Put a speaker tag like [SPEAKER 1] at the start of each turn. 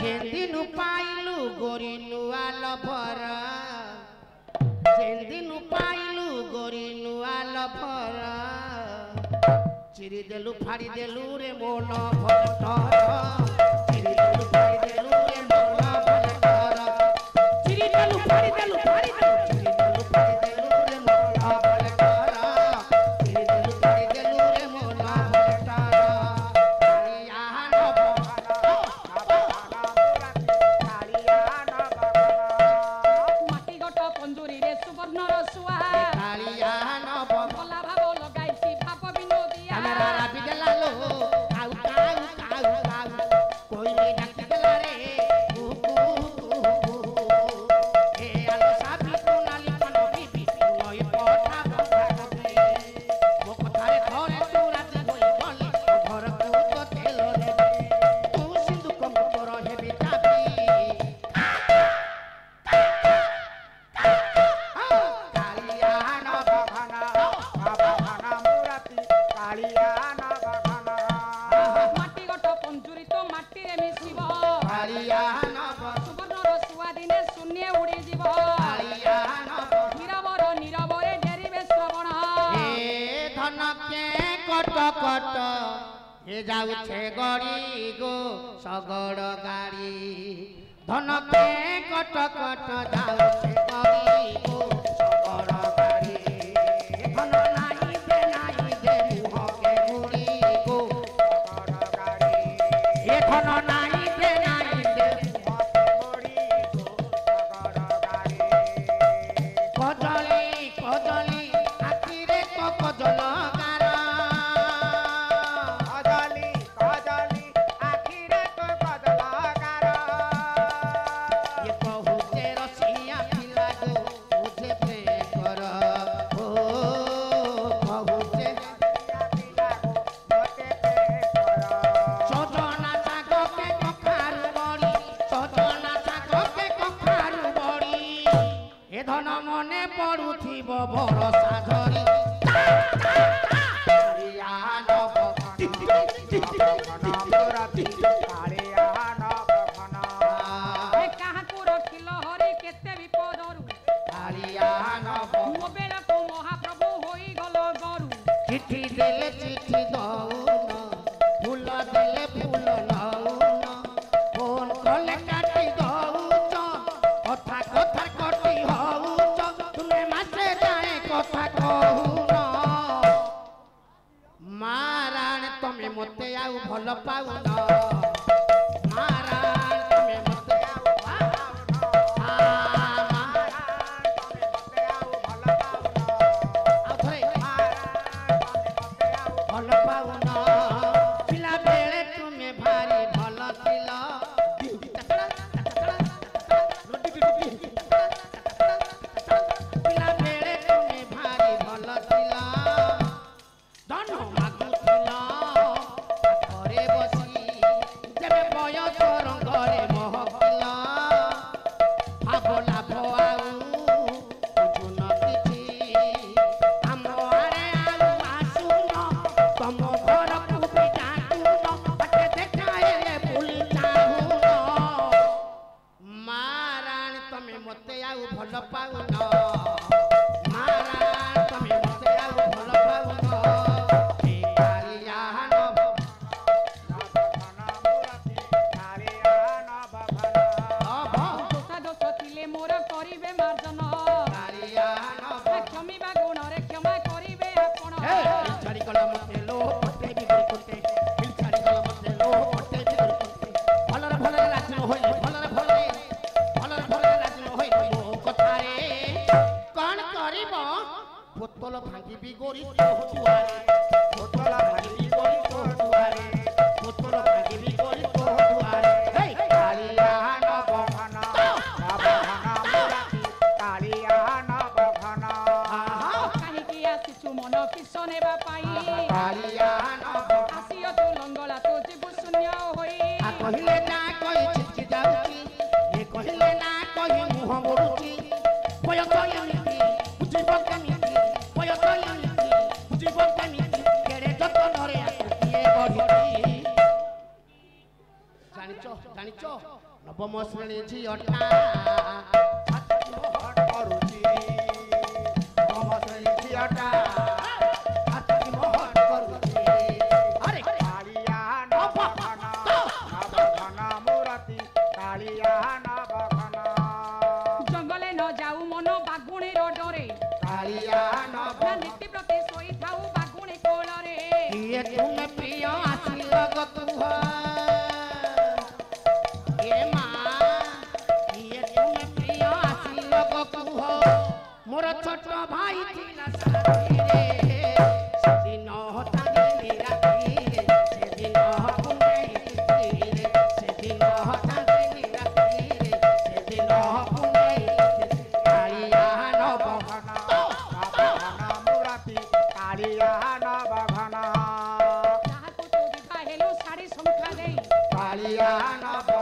[SPEAKER 1] जेदिनु पाइलु गोरी नुआ लभर जेदिनु पाइलु गोरी नुआ लभर चिरी देलु फाड़ी देलु रे मोन भटर चिरी देलु फाड़ी देलु रे मोन भटर चिरी देलु फाड़ी देलु चिरी देलु फाड़ी देलु रे मोन भटर चिरी देलु फाड़ी देलु रे मोन भटर कालिया नभ
[SPEAKER 2] माटी गट पंजुरी रे सुवर्ण रसुआ
[SPEAKER 1] कालिया नभ
[SPEAKER 2] भला भाव लगाइसी भाव विनोदिया
[SPEAKER 1] हमरा राबी देला लो काउ काउ काउ काउ कोई ने डाक देला रे कुकू ए आलो साबी कोनाली पन बीबी नई पठा बखा कबी मो कथारे घरे तू राजी होई गले घर को तो तेल रे तू सिंधु कम तोर हेबी चाबी कालिया नभ घना
[SPEAKER 2] माटी गट पंजुरी तो माटी रे मिसिब
[SPEAKER 1] कालिया नभ
[SPEAKER 2] सुवर्ण रसुआ दिने शून्य उड़ी जीव
[SPEAKER 1] कालिया नभ
[SPEAKER 2] नीरवर नीरवरे डेरिबे श्रवण
[SPEAKER 1] ए धन के कट कट ए जाउछे गड़ी गो सगड़ गाड़ी धन के कट कट जाउछे गड़ी गो सगड़ गाड़ी धन नाही दे मुह के गुड़ी गो सगड़ गाड़ी ए धन नाही दे मुह के गुड़ी गो सगड़ गाड़ी कजली कजली आखिरे तो कजल गारा
[SPEAKER 3] कजली कजली आखिरे तो कजल गारा
[SPEAKER 1] ये बहुते रसिया पिला गो मुझे पे कर ओ बहुते सजना साग के कखारु बड़ी सजना साग के कखारु बड़ी ए धन मने पड़ुथिब भरोसा धरी कालिया नभ
[SPEAKER 2] ए कहाँ को रखिल हरि केते विपदरु
[SPEAKER 1] कालिया नभ
[SPEAKER 2] मो बेलको महाप्रभु होई गल गरु
[SPEAKER 1] चिट्ठी देले चिट्ठी दौन फूल देले फूल नौन फोन कले काटी दौच कथा कथा कटी हौच तुमे मासे जाए कथा कहून माराण तमे मते आउ भल पाउन माराण तमे मते आउ भल पाउन पिला बेले तुमे भारी भल थिल पिला बेले तुमे भारी भल थिल धन मागुथिल घरे बसी जेबे बयस रंगरे महकिल भाग लाभ आउ बुझुन किछि आम आड़े आउ आसुन तम घरकु ଜାଣିଛ ନବମ ଶ୍ରେଣୀ ଝିଅଟା
[SPEAKER 3] ଛାତି ମହଟ କରୁଛି ନବମ ଶ୍ରେଣୀ ଝିଅଟା ଛାତି ମହଟ କରୁଛି
[SPEAKER 1] ଆରେ
[SPEAKER 3] କାଳିଆ ନବଘନ ନବଘନ ମୂରତି କାଳିଆ ନବଘନ
[SPEAKER 2] ଜଙ୍ଗଲେ ନ ଯାଉ ମନ ବାଗୁଣିର ଡରେ
[SPEAKER 3] କାଳିଆ
[SPEAKER 2] ନା
[SPEAKER 3] ନବଘନ
[SPEAKER 2] ନୀତି ପ୍ରତି ଶୋଇଥାଉ ବାଗୁଣି କୋଳରେ
[SPEAKER 1] କିଏ ତୁମେ ପ୍ରିୟ ଆସିଲ କୁହ ଏ ମା କିଏ ତୁମେ ପ୍ରିୟ ଆସିଲ କୁହ ମୋର ଛୋଟ ଭାଇ ଥିଲା ସାଥିରେ ସେଦିନ ହଠାତ୍ ରାତିରେ ସେଦିନ ପୁନେଇ ତିଥିରେ ସେଦିନ ହଠାତ୍ ରାତିରେ ସେଦିନ ପୁନେଇ କାଳିଆ ନବଘନ
[SPEAKER 3] ନବଘନ ମୂରତି କାଳିଆ ନବଘନ
[SPEAKER 2] ତାହାକୁ ତୁ ବିଭା ହେଲୁ ଶାଢ଼ୀ ଶଙ୍ଖା ଦେଇ
[SPEAKER 3] କାଳିଆ ନବ